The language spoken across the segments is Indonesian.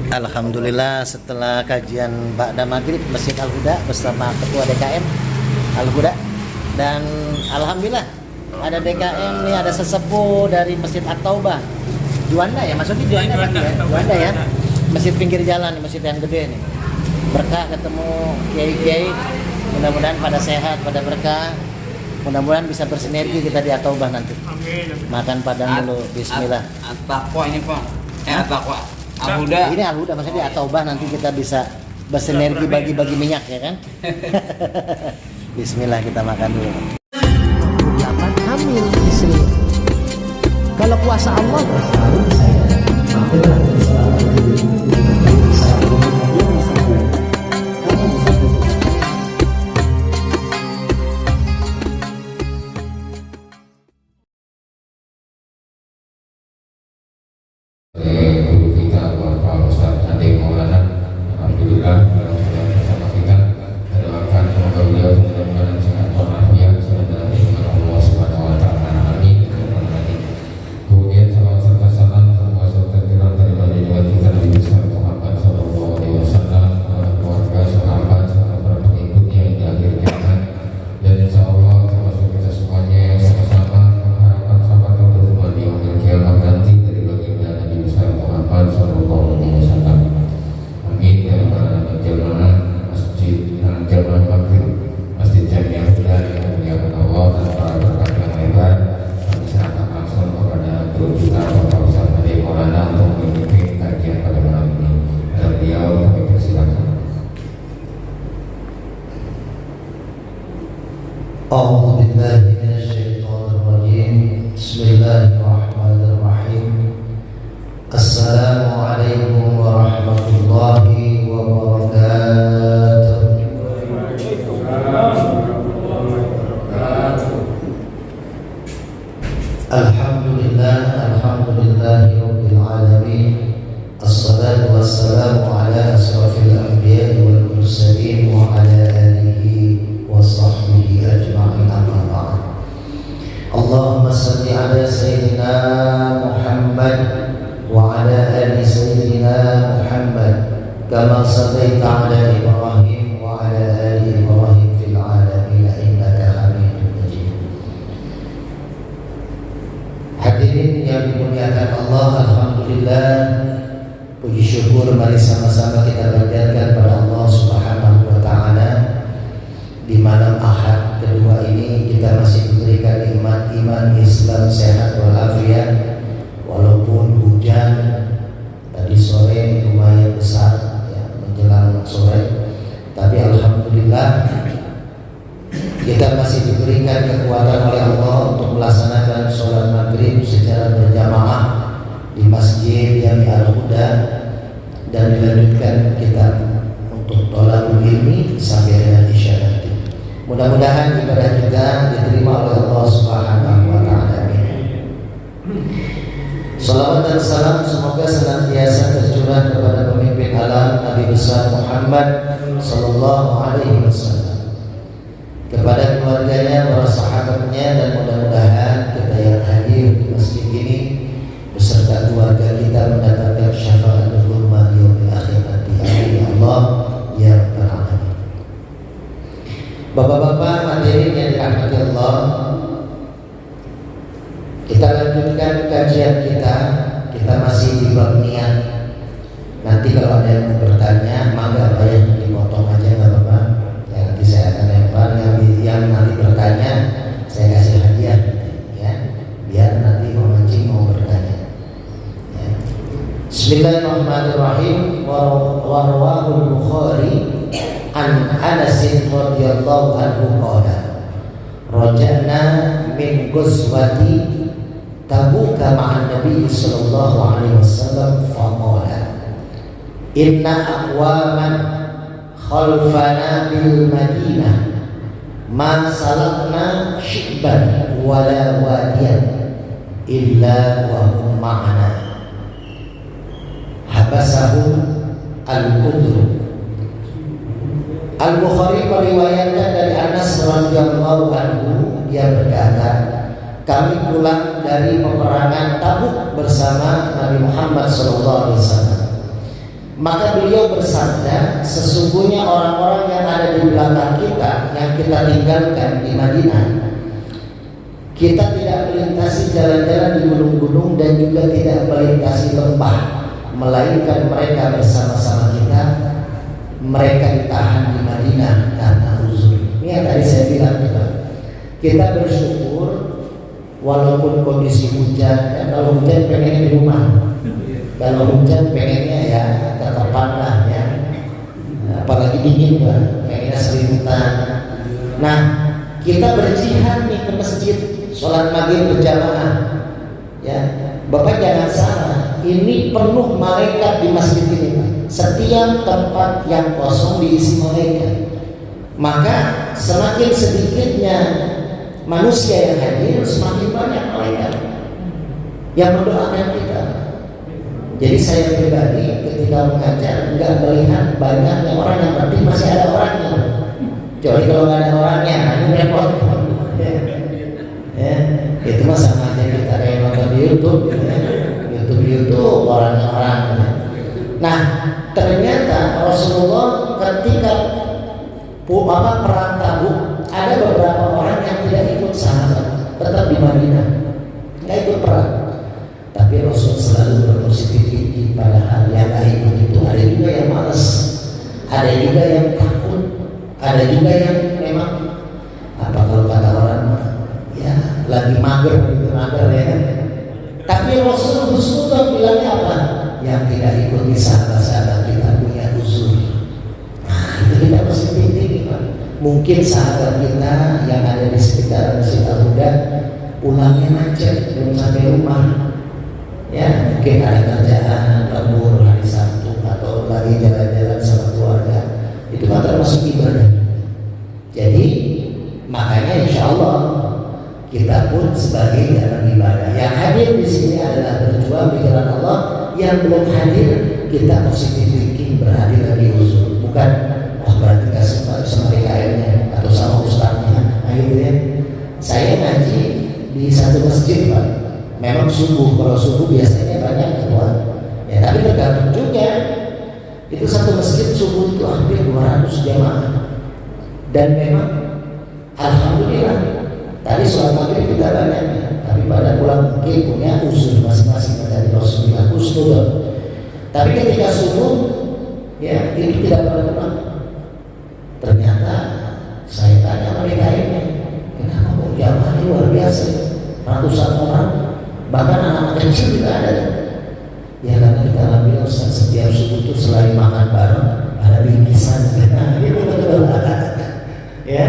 Alhamdulillah setelah kajian Ba'da Maghrib Masjid Al-Huda bersama Ketua DKM Al-Huda, dan alhamdulillah ada DKM nih, ada sesepuh dari Masjid At-Taubah Juanda ya, maksudnya Juanda ya, masjid pinggir jalan, masjid yang gede nih. Berkah ketemu kiai-kiai, mudah-mudahan pada sehat, pada berkah, mudah-mudahan bisa bersinergi kita di At-Taubah nanti. Amin. Makan padang dulu, bismillah. At-Taqwa ini Pak, At-Taqwa Al-Huda. Ini Al-Huda, maksudnya di At-Taubah nanti kita bisa bersinergi bagi-bagi minyak ya kan. Bismillah, kita makan dulu. 8 hamil istri. Kalau puasa Allah guru kita Bapak Ustaz Ade Maulana, alhamdulillah bersama kita. Kita doakan semoga beliau mudah-mudahan sehat walafiat dalam lindungan Allah Subhanahu wa taala. Amin. Kemudian salawat serta salam serta tiram dari baginda kita Nabi besar Muhammad sallallahu alaihi wasallam, keluarga, sahabat, serta para pengikutnya hingga akhir zaman. Dan insyaallah termasuk kita semuanya yang sama-sama mengharapkan sahabat berjumpa di akhir kiamat nanti dari baginda Nabi besar Muhammad sallallahu alaihi wasallam. Amin ya rabbal alamin. Jamaah masjid Jamaah Maghrib Masjid Jami Al-Huda yang dimuliakan Allah dan para berkat yang lebar, kami serahkan langsung kepada guru kita Bapak Ustaz Ade Maulana untuk memimpin kajian pada malam ini. Dan beliau kami persilakan. A'udzu billahi minasyaitonir rajim. Bismillahirrahmanirrahim. Assalamualaikum warahmatullahi wabarakatuh. Alhamdulillahi rabbil alamin. Assalatu wassalamu ala asrafil anbiya'i wal mursalin wa ala alihi wa sahbihi ajma'in, amma ba'd. Allahumma salli ala sayyidina Muhammad wa ala ali sayyidina Muhammad kama sallaita ala Ibrahim wa ala ali Ibrahim fil alamin innaka Hamidum Majid. Hadirin yang dimuliakan Allah, alhamdulillah, puji syukur mari sama-sama kita panjatkan pada Allah Subhanahu wa taala. Di malam Ahad kedua ini kita masih diberikan nikmat iman, Islam, sehat walafiat, walaupun hujan tadi sore lumayan besar ya, menjelang sore, tapi alhamdulillah kita masih diberikan kekuatan oleh Allah untuk melaksanakan sholat maghrib secara berjamaah di Masjid Jami Al-Huda, dan dilanjutkan kita untuk thalabul ilmi sampai dengan isya nanti. Mudah-mudahan ibadah kita diterima oleh Allah Subhanahu wa taala. Salawat dan salam semoga senantiasa tercurah kepada pemimpin alam Nabi besar Muhammad sallallahu alaihi wasallam, kepada keluarganya, para sahabatnya, dan mudah-mudahan kita yang hadir di masjid ini beserta keluarga kita mendapatkan syafaatul uzma di yaumil akhir nanti. Amin ya Allah ya rabbal alamin. Bapak-bapak hadirin yang dirahmati Allah, kita lanjutkan kajian kita. Kita masih di bab niat. Nanti kalau ada yang mau bertanya, mangga Pak ya, dipotong aja nggak apa-apa. Ya, nanti saya akan lempar. Yang nanti bertanya, saya kasih hadiah, ya, biar nanti memancing mau bertanya. Ya. Bismillahirrahmanirrahim. Warwahul Bukhari an Anas radhiyallahu anhu qala raja'na min ghazwati Tabuk ma'an Nabi sallallahu alaihi wasallam faqala inna aqwaman khalfana bil Madinah ma salakna shibban wala wadiyan illa wa hum ma'ana habasahum al-udru. Al-Bukhari meriwayatkan dari Anas radhiyallahu anhu, dia berkata, kami pulang dari peperangan Tabuk bersama Nabi Muhammad sallallahu alaihi wasallam. Maka beliau bersabda, sesungguhnya orang-orang yang ada di belakang kita, yang kita tinggalkan di Madinah, kita tidak melintasi jalan-jalan di gunung-gunung dan juga tidak melintasi lembah, melainkan mereka bersama-sama kita. Mereka ditahan di Madinah karena uzur. Ini yang tadi saya bilang kita bersyukur walaupun kondisi hujan. Kalau hujan pengennya di rumah, kalau hujan pengennya ya ketepan lah ya, apalagi dingin kan, pengennya selimutan. Nah, kita berjihad nih ke masjid, sholat maghrib berjamaah. Ya, Bapak jangan salah, ini penuh malaikat di masjid ini, Pak. Setiap tempat yang kosong diisi malaikat. Maka semakin sedikitnya manusia yang hadir, semakin banyak malaikat yang mendoakan kita. Jadi saya pribadi ketika mengajar enggak melihat banyaknya orang, yang penting masih ada orangnya. Jadi kalau nggak ada orangnya, ini repot. Ya, itu mah sama aja kita kayak nonton di YouTube, YouTube orang-orang. Nah, ternyata Rasulullah ketika perang Tabuk ada beberapa orang yang tidak ikut sahabat, tetap di Madinah, nggak ikut perang. Tapi Rasul selalu berpositif tinggi pada hal yang lain begitu. Ada juga yang malas, ada juga yang takut, ada juga yang memang apa kalau kata orang ya lagi mager gitu, mager ya. Tapi Rasul Husnudon bilangnya apa? Yang tidak ikuti sahabat-sahabat kita punya uzur. Nah itu kita positif tinggi, Pak. Mungkin sahabat kita yang ada di sekitar Masjid Al-Huda pulangnya macet, belum sampai rumah. Ya, mungkin ada kerjaan lembur hari Sabtu atau lagi jalan-jalan sama keluarga. Itu kan termasuk ibadah. Jadi makanya insya Allah kita pun sebagai jalan ibadah. Yang hadir di sini adalah berjuang pikiran Allah. Yang belum hadir kita positif thinking, berhadir lagi uzur. Bukan berarti gak suka sama DKM-nya atau sama ustaznya. Nah gitu ya. Saya ngaji di satu masjid, Pak. Memang subuh, kalau subuh biasanya banyak keluar. Ya tapi tergantung juga. Itu satu masjid subuh itu hampir 200 jamaah. Dan memang alhamdulillah tadi sholat maghrib kita banyak, tapi pada pulang mungkin punya usul masing-masing dari Rasulullah Husnudon. Tapi ketika subuh, ya ini tidak pernah pulang. Ternyata saya tanya mereka ini, kenapa kok jamaah luar biasa, ratusan orang. Bahkan anak-anak kecil juga ada. Ya karena kita ambil setiap subuh itu selain makan bareng ada bingkisan. Nah, itu betul. Ya,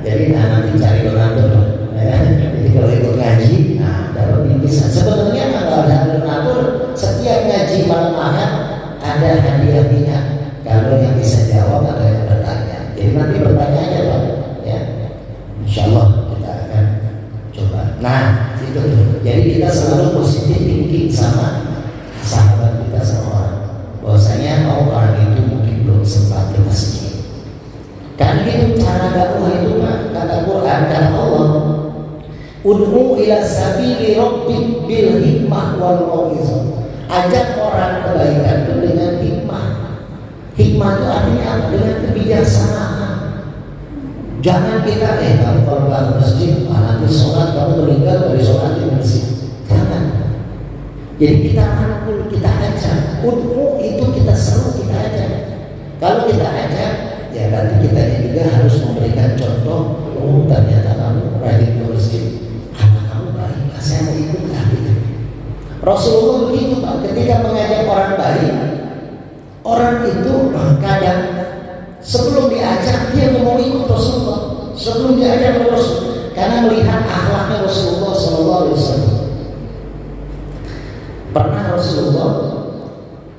jadi nanti cari donatur. Ya, jadi kalau ikut ngaji, nah dapat bingkisan. Sebenarnya kalau ada donatur, setiap ngaji malam Ahad ada hadiah minyak. Kalau yang bisa jawab atau yang bertanya. Jadi nanti bertanya aja, Pak. Ya, insya Allah kita akan coba. Nah. Jadi kita selalu positif thinking sama sahabat kita sama orang. Bahwasanya orang itu mungkin belum sempat ke masjid. Karena itu cara dakwah itu, Pak, kata Quran, kata Allah, ud'u ila sabili rabbik bil hikmah wal mau'izah. Ajak orang kebaikan itu dengan hikmah. Hikmah itu artinya apa? Dengan kebijaksanaan. Jangan kita kamu kalau ke masjid, nanti sholat kamu meninggal dari sholat di masjid. Jangan. Jadi kita rangkul, kita ajak. Ud'u itu kita seru, kita ajak. Kalau kita ajak, ya berarti kita juga harus memberikan contoh. Oh ternyata kamu rajin ke masjid, anak kamu baik, saya mau ikut gitu. Rasulullah begitu, Pak. Ketika mengajak orang baik, orang itu kadang sebelum diajak dia mau ikut Rasulullah, sebelum diajak Rasul, karena melihat akhlaknya Rasulullah SAW. Pernah Rasulullah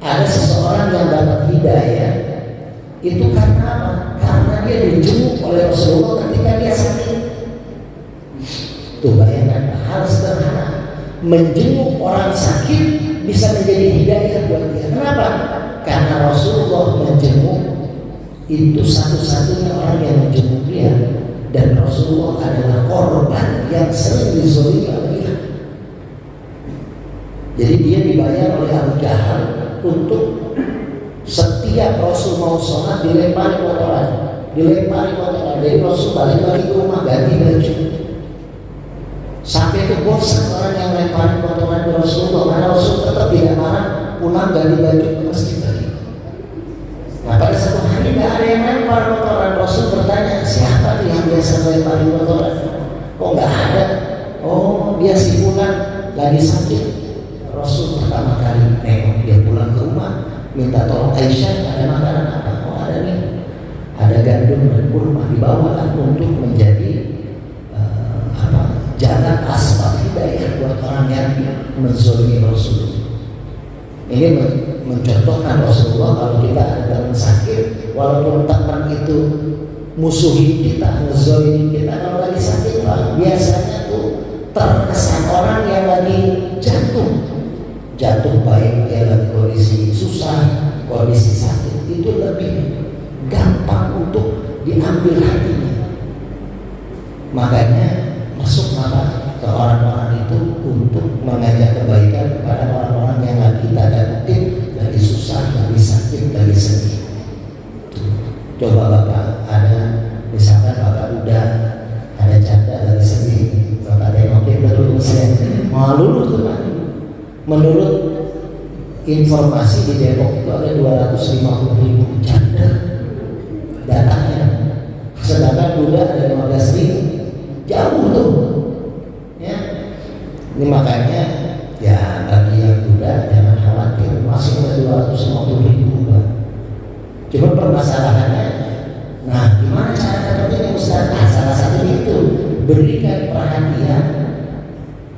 ada seseorang yang dapat hidayah, itu karena apa? Karena dia dijenguk oleh Rasulullah ketika dia sakit. Tuh bayangkan hal sederhana, menjenguk orang sakit bisa menjadi hidayah buat dia. Kenapa? Karena Rasulullah menjenguk itu satu-satunya orang yang menjenguk dia, dan Rasulullah adalah korban yang sering dizolimi oleh dia. Jadi dia dibayar oleh Abu Jahal untuk setiap Rasul mau sholat dilempari kotoran. Jadi Rasul balik lagi ke rumah ganti baju. Sampai itu bosan orang yang lempari kotoran ke Rasulullah, karena Rasul tetap tidak marah, pulang ganti baju ke masjid lagi. Nah pada satu hari tidak ada yang lempar kotoran. Rasul bertanya, siapa tuh yang biasa lempari kotoran? Kok nggak ada? Oh, dia si fulan lagi sakit. Rasul pertama kali nengok dia pulang ke rumah, minta tolong Aisyah, ada makanan apa? Oh ada nih, ada gandum dan kurma, dibawakan untuk menjadi jalan asbab hidayah buat orang yang menzolimi Rasul. Ini mencontohkan Rasulullah kalau kita ada teman sakit, walaupun teman itu musuhi kita, menzolimi kita, kalau lagi sakit Pak, biasanya tuh terkesan orang yang lagi jatuh baik dia lagi kondisi susah, kondisi sakit, itu lebih gampang untuk diambil hatinya. Makanya masuk ke orang-orang itu untuk mengajak kebaikan kepada orang-orang yang lagi tanda kutip lagi susah, lagi sakit, lagi sedih. Coba Bapak ada, misalkan Bapak udah ada canda lagi sedih, Bapak tengokin dulu saya mau lulus tuh Pak. Menurut informasi di Depok itu ada 250.000 canda datanya, sedangkan Buddha ada 15.000, jauh tuh ya. Ini makanya ya bagi yang Buddha jangan khawatir masuk ke 250.000 Pak. Cuma permasalahannya, nah gimana cara dapetin Ustaz? Nah, salah satunya itu berikan perhatian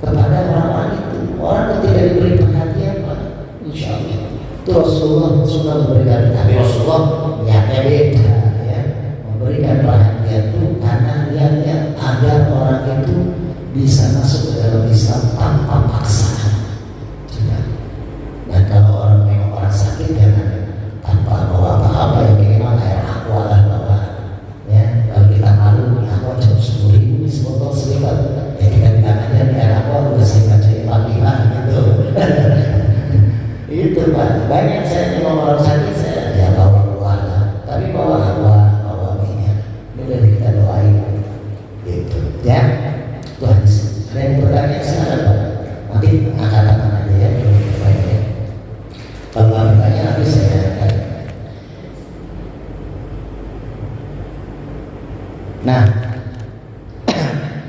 kepada orang-orang itu. Orang ketika diberi perhatian Pak, insya Allah itu Rasulullah suka memberikan, tapi Rasulullah niatnya beda ya, memberikan perhatian itu karena niatnya agar orang itu bisa masuk ke dalam Islam tanpa paksaan. Nah kalau orang nengok orang sakit jangan tanpa bawa apa-apa, yang minimal air aqua lah bawa ya. Kalau kita malu aqua cuma 10.000 sebotol selipar, ya kita bilang aja nih air aqua udah saya bacain Fatihah gitu. Itu Pak, banyak saya nengok orang sakit saya ya bawa keluarga, tapi bawa aqua, bawa minyak, udah kita doain gitu ya. Tuhan, ada yang bertanya silakan Pak, nanti angkat tangan aja ya. Kalau nggak bertanya nanti saya angkat. Nah,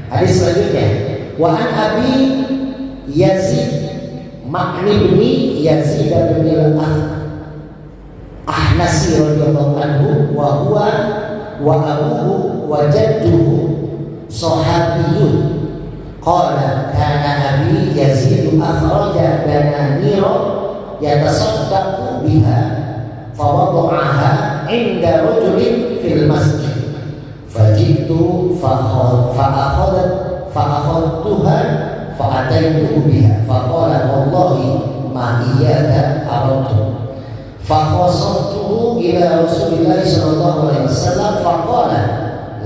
hadis selanjutnya, wa an Abi Yazid Ma'ni bin Yazid bin al-Ahnasi radhiyallahu anhu wa huwa wa abuhu wa jadduhu sahabiyun. Qala kana Abi Yazid akhraja dananira yatasaddaqu biha fawada'aha 'inda rajulin fil masjid fajitu fa'akhadtuha fa'ataytuhu biha faqala wallahi ma iyyaka aradtu fakhasatuhu ila Rasulillah sallallahu alaihi wasallam faqala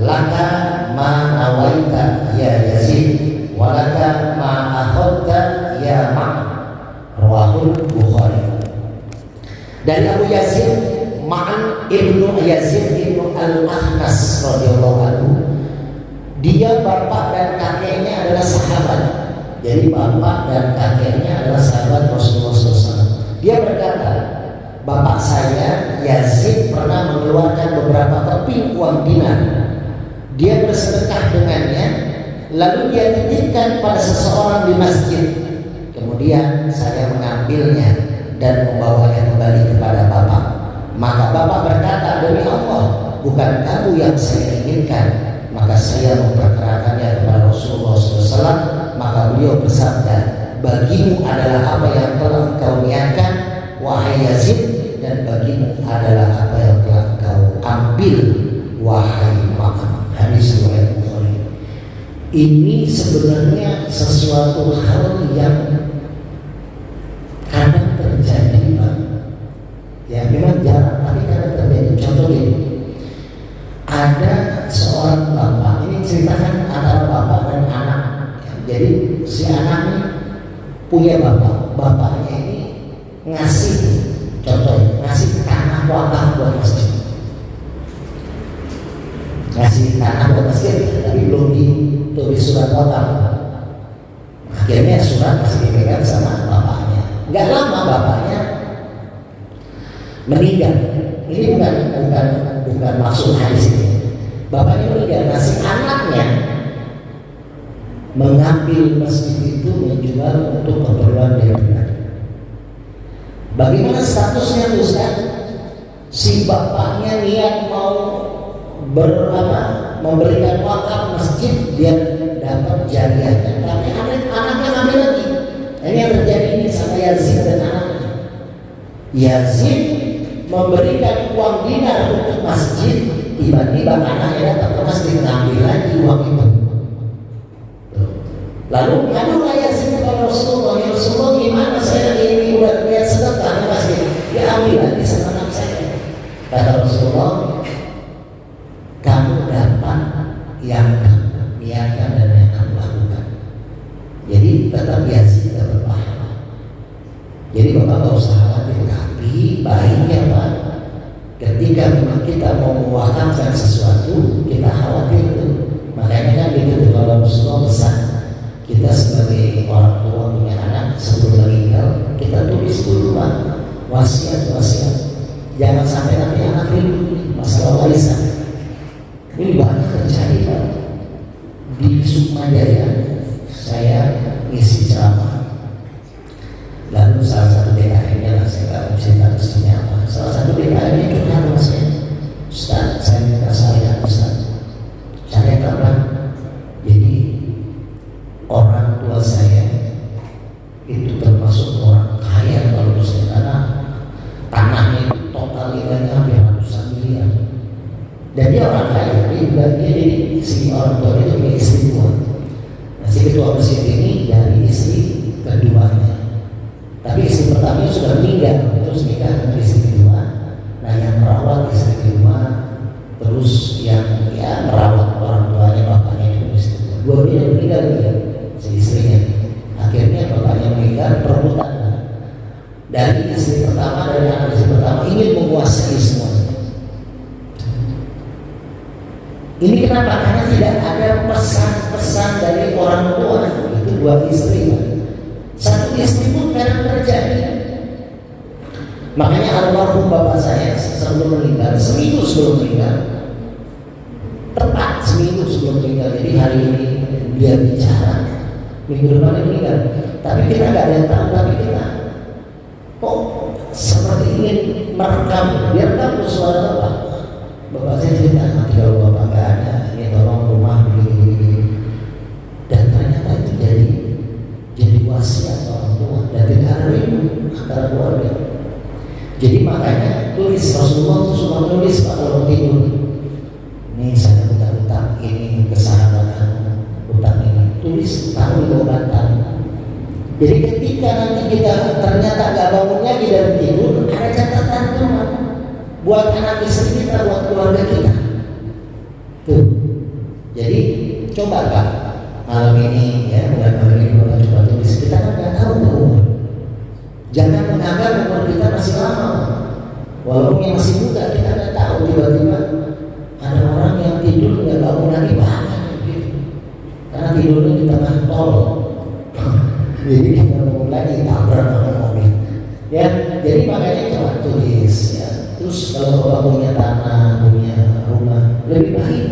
laka ma nawaita ya Yazid walaka ma akhadta ya Rawahul Bukhari. Dari Abu Yazid Ma'an ibnu Yazid ibnu al-Ahnas radhiyallahu anhu, dia bapak dan kakeknya adalah sahabat. Jadi bapak dan kakeknya adalah sahabat Rasulullah SAW. Dia berkata, bapak saya Yazid pernah mengeluarkan beberapa keping uang dinar. Dia bersedekah dengannya, lalu dia titipkan pada seseorang di masjid. Kemudian saya mengambilnya dan membawanya kembali kepada bapak. Maka bapak berkata, demi Allah, bukan kamu yang saya inginkan. Maka saya memperkenalkannya kepada Rasulullah SAW. Maka beliau bersabda, bagimu adalah apa yang telah engkau niatkan, wahai Yazid, dan bagimu adalah apa yang telah engkau ambil, wahai Ma'an. Hadis riwayat Bukhari. Ini sebenarnya sesuatu hal yang kadang terjadi Pak. Ya memang jarang, tapi kadang terjadi. Contoh ini, ada seorang bapak, ini ceritakan antara bapak dan anak. Jadi si anak ini punya bapak, bapaknya ini ngasih, contoh ngasih tanah wakaf buat masjid, ngasih tanah buat masjid, tapi belum ditulis surat wakaf. Akhirnya surat masih dipegang sama bapaknya. Nggak lama bapaknya meninggal. Ini bukan maksud hadis ini. Bapaknya meninggal, ngasih anaknya mengambil masjid itu menjual untuk keperluan dia pribadi. Bagaimana statusnya Ustaz? Si bapaknya niat mau memberikan wakaf masjid, dia dapat jariahnya, tapi anaknya ngambil lagi. Ini yang terjadi ini sama Yazid dan anaknya. Yazid memberikan uang dinar untuk masjid, tiba-tiba anaknya datang ke masjid ngambil lagi uang itu. Lalu ngadulah Yazid kepada Rasulullah, ya Rasulullah gimana saya ini udah lihat sedekah masjid, dia ambil lagi sama anak saya. Kata Rasulullah, kamu dapat yang kamu niatkan dan yang kamu lakukan. Jadi tetap Yazid dapat pahala. Jadi Bapak gak usah khawatir, tapi baiknya Pak, ketika memang kita mau mewakafkan sesuatu, kita khawatir itu. Makanya kan gitu kalau Rasulullah pesan, kita sebagai orang tua punya anak sebelum meninggal, kita tulis dulu Pak wasiat. Jangan sampai nanti anak ribut masalah warisan. Ini banyak terjadi Pak. Di Sukmajaya saya ngisi ceramah, lalu salah satu DKM-nya lah, saya nggak bisa tahu isinya apa. Salah satu DKM-nya curhat sama saya, Ustaz, saya minta syariat Ustaz. Syariat apa? Jadi orang tua saya itu termasuk orang kaya kalau saya, karena tanahnya itu total nilainya hampir ratusan miliar. Dan dia orang kaya, dia jadi si orang tua itu punya istri dua. Nah, si ketua masjid ini dari istri keduanya. Tapi istri pertamanya sudah meninggal, terus nikah dengan istri kedua. Nah, yang merawat istri kedua, terus yang merawat orang tuanya, bapaknya itu istri kedua. Dua-duanya meninggal dia, si istrinya. Akhirnya bapaknya meninggal, perebutan dari istri pertama, dari anak istri pertama ingin menguasai semuanya. Ini kenapa? Karena tidak ada pesan-pesan dari orang tua itu buat istri. Satu istri pun kadang terjadi. Makanya almarhum bapak saya sebelum meninggal, seminggu sebelum meninggal, tepat seminggu sebelum meninggal. Jadi hari ini dia bicara, minggu depan dia meninggal. Tapi kita nggak ada yang tahu. Tapi kita kok seperti ingin merekam, biar tahu suara bapak. Bapak saya cerita, nanti kalau bapak nggak ada, ini tolong rumah begini. Dan ternyata itu jadi wasiat orang tua dan tidak ada ribut antara keluarga. Jadi makanya tulis, Rasulullah itu suka tulis Pak kalau tidur. Ini saya punya utang ini ke sahabat utang ini, tulis tahu itu bantal. Jadi ketika nanti kita ternyata nggak bangun lagi dari tidur, ada catatan tuh buat anak istri kita, buat keluarga kita. Tuh. Jadi coba Pak malam ini ya, bukan malam ini Bapak coba tulis. Kita kan nggak tahu umur. Jangan menganggap umur kita masih lama. Walaupun yang masih muda, kita nggak tahu tiba-tiba ada orang yang tidur nggak bangun lagi banyak gitu. Karena tidurnya di tengah tol. Jadi kita bangun lagi tabrak sama mobil. Ya, jadi makanya coba tulis ya. Terus kalau Bapak punya tanah, punya rumah, lebih baik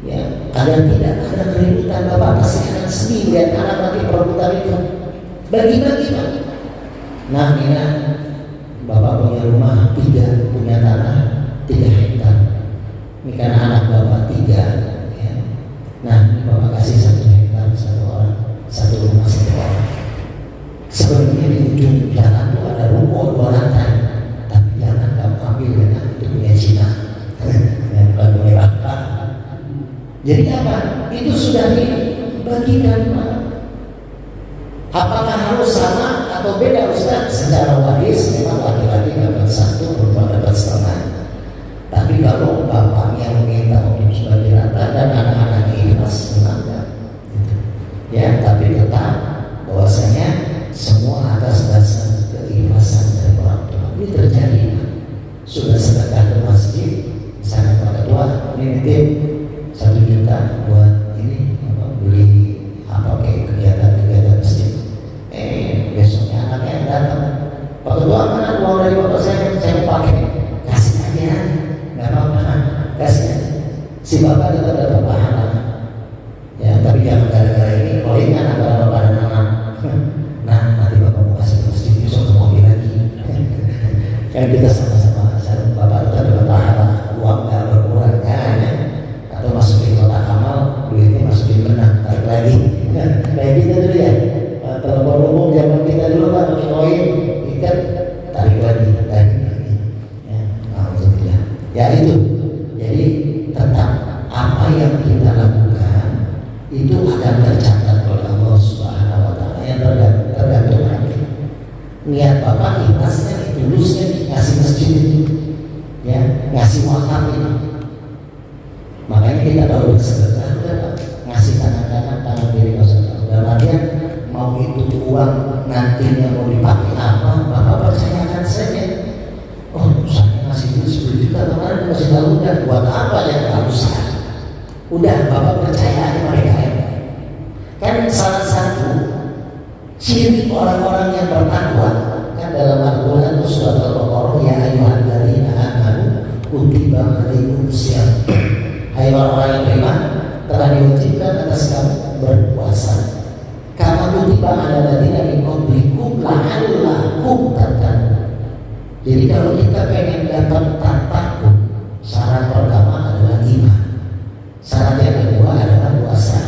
ya, agar tidak ada keributan. Bapak pasti akan sedih lihat anak nanti perebutan itu. Bagi-bagi Pak. Nah, Nina, Bapak punya rumah 3, punya tanah 3 hektar. Ini karena anak Bapak 3 ya. Nah, ini Bapak kasih 1 hektar satu orang, 1 rumah 1 orang. Sebenarnya di ujung jalan itu ada ruko 2 lantai. Jadi apa? Itu sudah dibagikan Pak. Apakah harus sama atau beda Ustaz? Secara waris memang laki-laki dapat 1, perempuan dapat 1/2. Tapi kalau bapaknya meminta untuk sebagai rata dan anak-anak ikhlas menangkap, ya, tapi tetap bahwasanya semua atas dasar keikhlasan dari orang tua. Ini terjadi Pak. sudah sedekah ke masjid, misalnya Pak Ketua ini nitip 1 juta buat ini beli apa kayak kegiatan masjid. Besoknya anaknya yang datang, Pak Ketua mana uang dari bapak saya pakai, kasih aja, nggak apa-apa, kasih aja. Si bapak tetap dapat pahala. Ya, tapi jangan gara-gara ini koinkan antara bapak dan anak. Nah, nanti bapak mau kasih masjid besok ke mobil lagi. Kan kita sama-sama, bapak tetap dapat pahala, uang nggak berkurang kan? Ya? Atau masukin kotak amal, duitnya masukin benang, tarik lagi. Kayak gitu dulu ya. Telepon umum zaman kita dulu kan pakai koin, ikat, tarik lagi. Ya, alhamdulillah. Ya itu. Jadi tentang apa yang kita lakukan itu akan tercatat oleh Allah Subhanahu wa Ta'ala, yang tergantung hati. Niat bapak ikhlasnya, tulusnya ngasih masjid ini, ya, ngasih wakaf ini. Makanya kita tahu bersedekah, ngasih tangan kiri bersedekah. Dalam artian mau itu uang nantinya mau dipakai apa, bapak percayakan saja. Oh, saya ngasih duit 10 juta kemarin masih tahu kan buat apa ya, nggak usah. Udah bapak percaya aja mereka ya. Kan salah satu ciri orang-orang yang bertakwa kan dalam Al-Quran surat Al-Baqarah, ya ayyuhalladzina amanu kutiba alaikumusiyam. Hai orang-orang yang beriman, telah diwajibkan atas kamu berpuasa. Kama kutiba alal ladzina min qablikum la'allakum tattaqun. Jadi kalau kita pengen dapat tatakun, syarat pertama adalah iman, syarat yang kedua adalah puasa,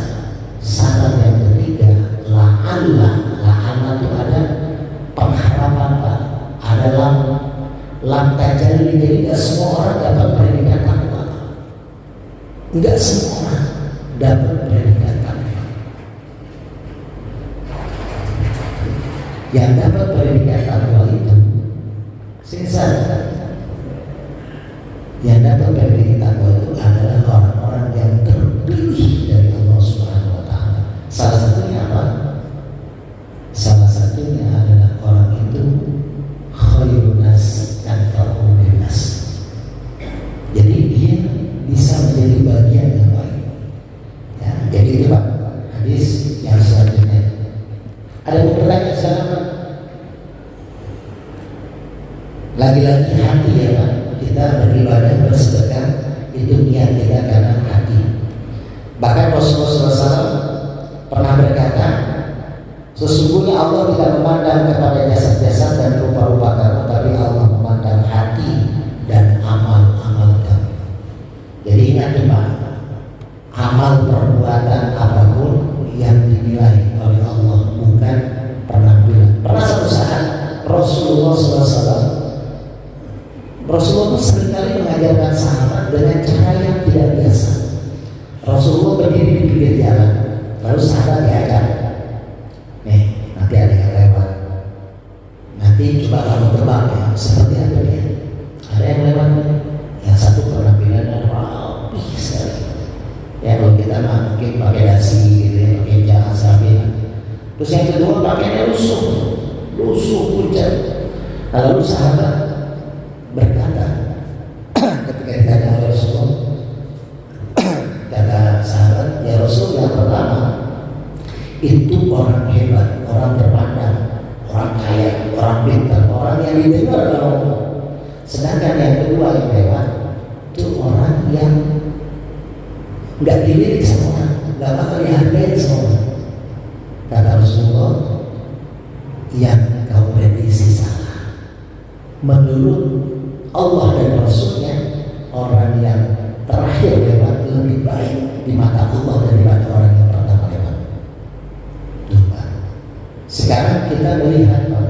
syarat yang ketiga la'alla itu ada pengharapan Pak, ada lam tajalli. Jadi tidak semua orang dapat predikat takwa, tidak semua orang dapat predikat takwa. Yang dapat predikat takwa itu singsan. Yang dapat predikat takwa itu adalah orang-orang yang terpilih dari Allah Subhanahu wa Ta'ala. Salah satunya apa? Salah satunya adalah orang itu khairun nas anfa'uhum linnas. Jadi dia bisa menjadi bagian yang baik. Ya, jadi itu Pak hadis yang selanjutnya. Ada pertanyaan sekarang Pak? Lagi-lagi hati ya Pak, kita beribadah bersedekah itu niat kita karena hati. Bahkan Rasulullah SAW pernah berkata, sesungguhnya Allah tidak memandang kepada jasad-jasad dan rupa-rupa kamu, tapi Allah memandang hati dan amal-amal kamu. Jadi ingat Pak, amal perbuatan apapun yang dinilai oleh Allah, bukan penampilan. Pernah suatu saat Rasulullah SAW seringkali mengajarkan sahabat dengan cara yang tidak biasa. Rasulullah berdiri di pinggir jalan, lalu sahabat diajak, nih nanti ada yang lewat, nanti coba kamu tebak ya, seperti apa dia. Ada yang lewat, yang satu penampilannya rapi sekali. Ya kalau kita mungkin pakai dasi gitu ya, pakai jas rapi. Terus yang kedua pakainya lusuh pucat. Lalu sahabat berkata ketika ditanya oleh Rasulullah, kata sahabat, ya Rasul, yang pertama itu orang hebat, orang terpandang, orang kaya, orang pintar, orang yang didengar oleh Allah. Sedangkan yang kedua yang lewat itu orang yang nggak dilirik sama orang, nggak bakal dihargai sama orang. Kata Rasulullah, yang kau prediksi salah. Menurut Allah dan Rasulnya, orang yang terakhir lewat lebih baik di mata Allah daripada orang yang pertama lewat. Lupa. Sekarang kita melihat Pak,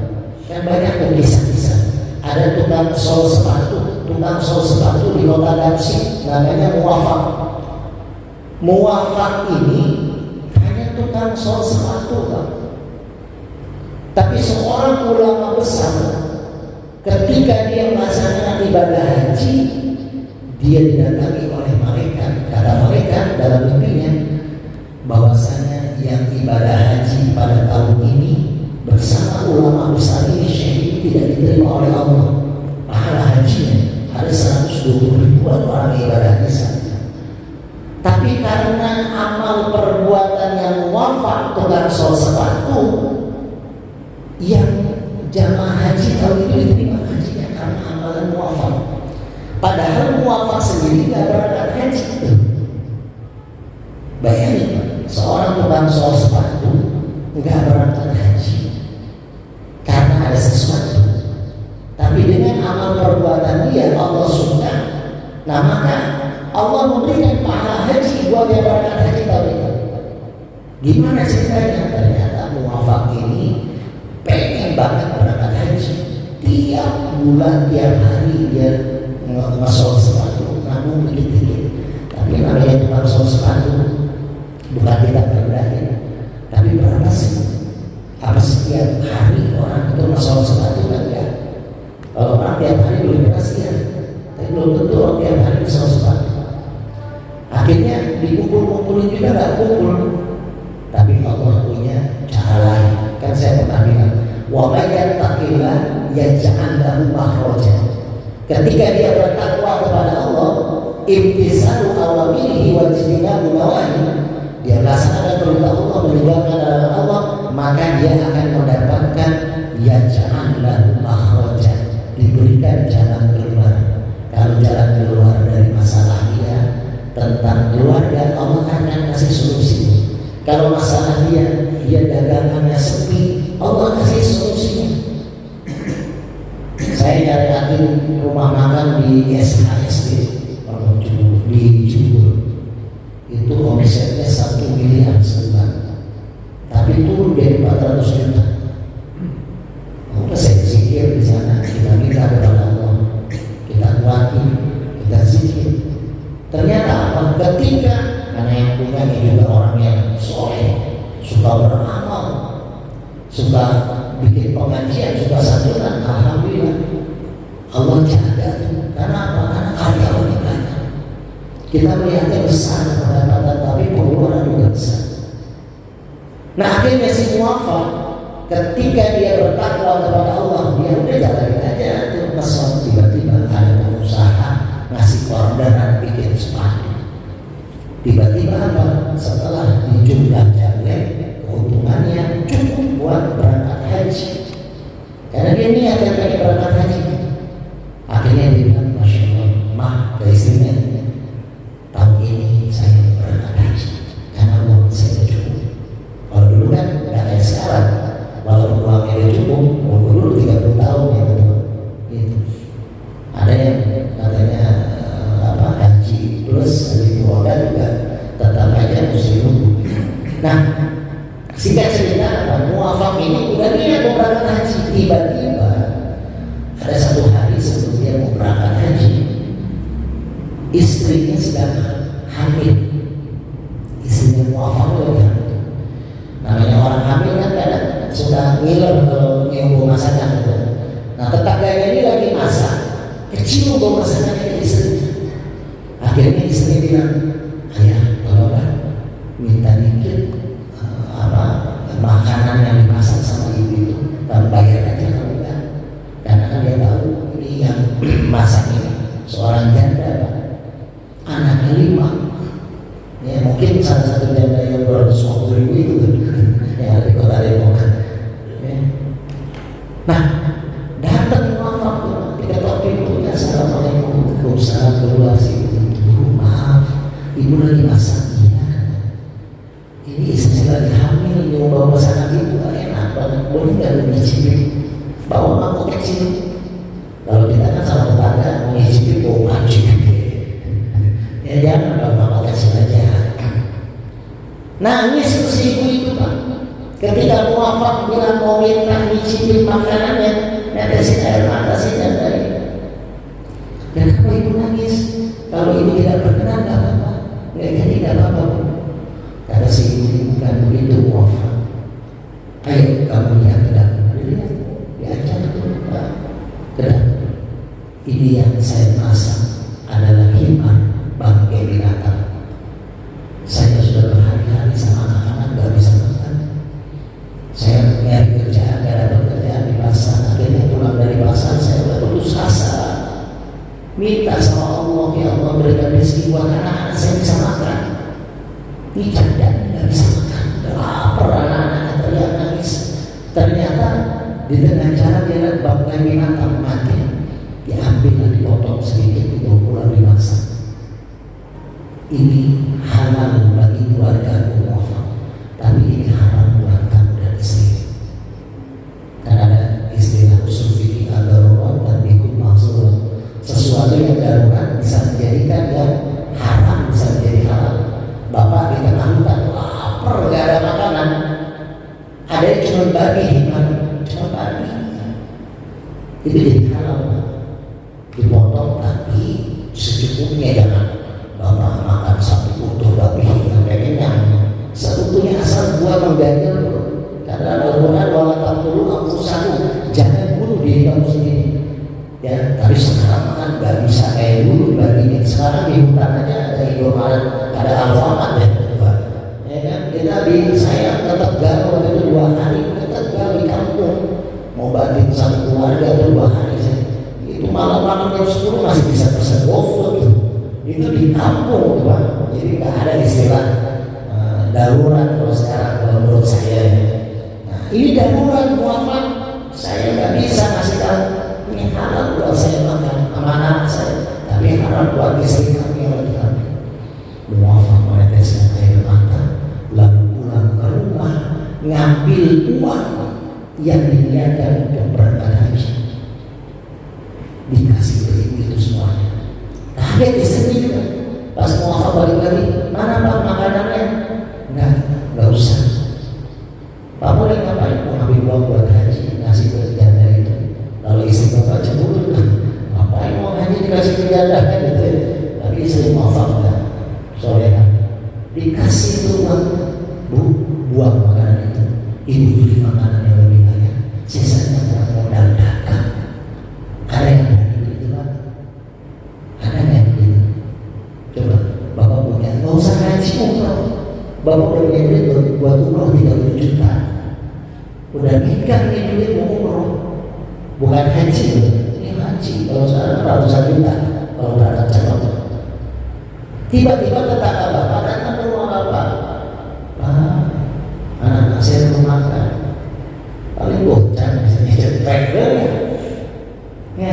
kan banyak kisah-kisah. Ada tukang sol sepatu di kota Damsyik, namanya Muwafaq. Muwafaq ini hanya tukang sol sepatu Pak. Tapi seorang ulama besar, ketika dia melaksanakan ibadah haji, dia didatangi oleh malaikat. Kata malaikat dalam mimpinya bahwasanya yang ibadah haji pada tahun ini bersama ulama besar ini syahid tidak diterima oleh Allah pahala hajinya. ribuan orang ibadah di sana. Tapi karena amal perbuatan yang muwafaq, tukang sol sepatu yang jamaah haji tahun itu diterima hajinya karena amalan muwafaq. Padahal muwafaq sendiri nggak berangkat haji. Bayangin, seorang tukang sol sepatu nggak berangkat haji karena ada sesuatu. Tapi dengan amal perbuatan dia Allah suka. Nah maka Allah memberikan pahala haji buat yang berangkat haji tahun itu. Gimana ceritanya? Ternyata muwafaq ini pengen banget berangkat haji. Tiap bulan, tiap hari dia ngesol sepatu, namun dikit-dikit. Tapi namanya tukang sol sepatu bukan kita berendahin. Tapi berapa sih? Apa setiap hari orang itu ngesol sepatu kan ya? Kalau orang tiap hari boleh kasihan, tapi belum tentu orang tiap hari ngesol sepatu. Akhirnya dikumpul-kumpulin juga nggak kumpul. Tapi Allah punya cara lain. Kan saya pernah bilang, wa may yattaqillah yaj'al lahu makhraja. Ketika dia bertakwa kepada Allah, imtisalu awamirihi wa ijtinabu nawahi, dia melaksanakan perintah Allah, meninggalkan larangan Allah, maka dia akan mendapatkan yaj'al lahu makhraja, diberikan jalan keluar. Kalau jalan keluar dari masalah dia tentang keluarga, Allah akan kasih solusi. Kalau masalah dia dagangannya sepi, Allah kasih solusinya. Saya nyariin rumah makan di SHSD di Jubur, itu omsetnya 1 miliar sebulan, tapi turun dari 400 juta. Udah saya zikir di sana, kita minta kepada Allah, kita kuatin, kita zikir. Ternyata apa? Ketika karena yang punya juga orang yang soleh, suka beramal, suka bikin pengajian, suka santunan, alhamdulillah Allah jaga. Karena apa? Karena karyawan yang banyak. Kita melihatnya besar pendapatan, tapi pengeluaran juga besar. Nah akhirnya si muwafaq ketika dia bertakwa kepada Allah, dia udah jalanin aja tuh mesot. Tiba-tiba ada pengusaha ngasih orderan bikin sepatu. Tiba-tiba apa? Setelah dijumlah jalan, keuntungannya cukup buat berangkat haji. Karena dia niatkan pengen berangkat haji. Akhirnya dia bilang, Masya Allah, mah ke istrinya, tahun ini saya berangkat haji karena uang saya cukup. Kalau dulu kan nggak kayak sekarang, walaupun uangnya dia cukup, umur dulu 30 tahun ya teman. Gitu. Ada yang katanya haji plus haji modal juga tetap aja mesti nunggu. Nah, singkat cerita, muwafaq ini udah niat mau berangkat haji, tiba-tiba ada satu hari sebelum dia mau berangkat haji, istrinya sedang hamil. Istrinya muwafaq itu namanya orang hamil kan kadang suka ngiler kalau nyium masakan gitu. Nah tetangganya ini lagi masak, kecium bau masakannya istrinya. Akhirnya istrinya bilang, ayah tolonglah minta dikit makanan yang dimasak sama ibu itu, kamu bayar aja kamu kan. Karena kan dia tahu ini yang masak ini seorang janda, anaknya 5. Ya mungkin salah satu janda yang 250.000 itu yang ada di kota Depok. Ya. Nah, datang muwafaq diketok pintunya, assalamualaikum, waalaikumsalam, keluar sih. Maaf, ibu lagi masak. Ini istrinya lagi hamil, mau bawa masakan ibu, enak banget, boleh nggak lu nyicipin? Bawa mangkok kecil. Kalau kita kan sama tetangga mau nyicipin bawa mancing. Ya jangan bawa mangkok kecil aja. Nangis terus ibu itu Pak. Ketika muwafaq bilang mau minta nyicipin makanannya, netesin air mata sih jandai. Kenapa ibu nangis? Kalau ibu tidak berkenan nggak apa-apa, nggak jadi nggak apa-apa. Kata si ibu bukan begitu muwafaq. Ayo kamu lihat ke dalam, lihat, diajak ke dalam. Ini yang saya masak adalah himar bangkai binatang. Saya sudah berhari-hari sama anak-anak nggak bisa makan. Saya nyari kerjaan, nggak ada pekerjaan di pasar. Akhirnya pulang dari pasar saya udah putus asa. minta sama Allah, ya Allah berikan rezeki buat anak-anak saya bisa makan. Ini cadang nggak bisa makan, udah lapar anak-anak teriak nangis. Ternyata di tengah jalan dia lihat bangkai binatang mati, diambil, dipotong sedikit, dibawa pulang dimasak. Ini halal bagi keluarga muafak, tapi ini haram buat kamu dan istri. Karena ada istilah usul fikih ad-darurat dan ikut maksud, sesuatu yang darurat bisa menjadikan yang haram bisa menjadi halal. Bapak di tengah hutan lapar, gak ada makanan, ada yang cuma babi, cuma babi, itu jadi halal, dipotong tapi secukupnya, jangan Bapak makan satu utuh babi sampai kenyang, seutuhnya asal buah mengganjal. Karena Al-Quran wala taqtulu anfusakum, jangan bunuh diri kamu sendiri. Ya, tapi sekarang kan nggak bisa kayak dulu baginya. Sekarang di hutan aja ada Indomaret, ada Alfamart ya, ya kan? Kita saya ke Tegal waktu itu 2 hari, ke Tegal di kampung, mau banting satu keluarga itu 2 hari saja. Itu malam-malam jam 10 masih bisa pesen GoFood tuh. Itu di kampung, Pak. Jadi nggak ada istilah darurat kalau sekarang, kalau menurut saya. Nah, ini darurat muafak, saya nggak bisa ngasih tahu ini halal buat saya makan sama anak saya, tapi haram buat istri kami yang lagi hamil. Muafak meneteskan air mata, lalu pulang ke rumah ngambil uang yang diniatkan untuk berangkat haji, dikasih duit itu semuanya. Kaget istri juga. Pas muafak balik lagi, mana Pak makanannya? Nggak usah. Pak boleh ngapain? Mau ambil uang buat haji, ngasih ke janda itu. Lalu istri Bapak cemburu, ngapain mau haji dikasih ke janda kan gitu. Tapi istri muafak enggak, soalnya dikasih itu uang, Bu, buang makanan itu, ibu beli makanan yang lebih banyak, sisanya buat modal dagang. Ada yang begitu Pak? Ada yang begitu? Coba Bapak punya, nggak usah haji umroh, Bapak punya duit buat umroh 30 juta, udah nikah nih duit mau umroh, bukan haji, ini haji. Kalau sekarang ratusan juta kalau berangkat cabang. Tiba-tiba tetangga Bapak datang ke rumah Bapak, Pak, anak-anak saya belum makan, paling bocah misalnya cepet ya.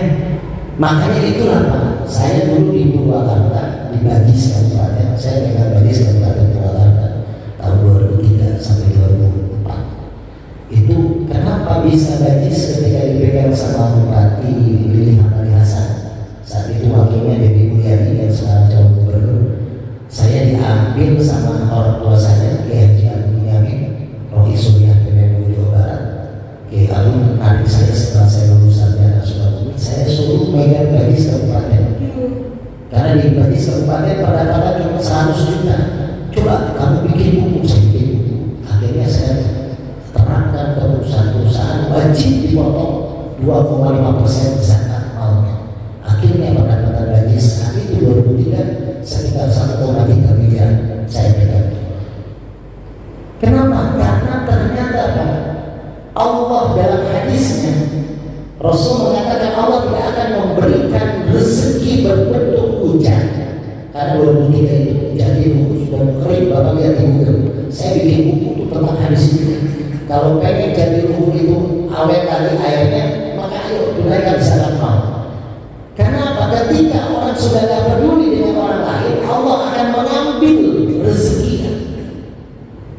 Makanya itulah Pak, saya dulu di Purwakarta, di Bajis Kabupaten, saya pegang Bajis Kabupaten Purwakarta tahun 2003 sampai 2004. Itu kenapa bisa Bajis ketika dipegang sama Bupati Lili Hamari Hasan, saat itu wakilnya Dedi Mulyadi yang sekarang calon gubernur. Saya diambil sama orang tua saya, Kiai Haji Agung Bunyamin, Rohi Suriah PBNU Jawa Barat. Kiai Agung adik saya setelah saya lulus sarjana Sukabumi, saya suruh megang Bajis Kabupaten. Karena di Bajis Kabupaten pendapatan cuma 100 juta. Coba kamu bikin buku, saya bikin buku. Akhirnya saya terangkan ke perusahaan-perusahaan wajib dipotong 2,5% zakat malnya. Akhirnya pendapatan Bajis saat itu 2003 sekitar 1,3 miliar saya pegang. Kenapa? Karena ternyata Pak, Allah dalam hadisnya, Rasul mengatakan Allah tidak akan memberikan rezeki berbentuk hujan. Karena 2003 itu jadi buku sudah kering, Bapak lihat di buku. Saya bikin buku itu tentang hadis ini. Kalau pengen jadi buku itu awet kali airnya, maka ayo tunaikan zakat mal. Karena ketika orang sudah tidak peduli dengan orang lain, Allah akan mengambil rezekinya.